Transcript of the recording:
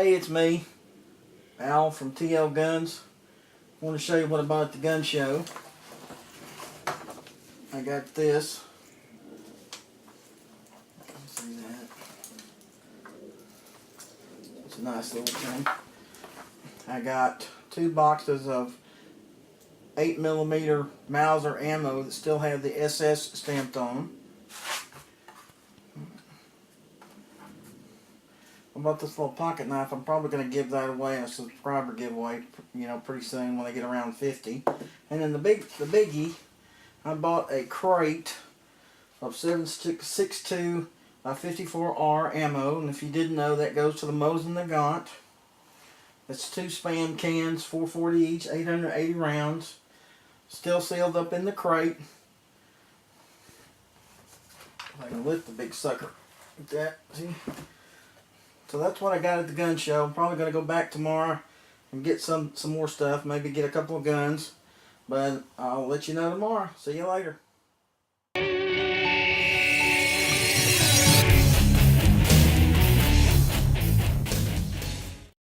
Hey, it's me, Al from TL Guns. I want to show you what I bought at the gun show. I got this. See that? It's a nice little thing. I got 2 boxes of 8mm Mauser ammo that still have the SS stamped on them. I bought this little pocket knife. I'm probably going to give that away in a subscriber giveaway, pretty soon when I get around 50. And then the biggie, I bought a crate of 7.62 by 54R ammo, and if you didn't know, that goes to the Mosin Nagant. That's 2 Spam cans, 440 each, 880 rounds, still sealed up in the crate. If I can lift the big sucker like that, see? So that's what I got at the gun show. I'm probably going to go back tomorrow and get some more stuff, maybe get a couple of guns, but I'll let you know tomorrow. See you later.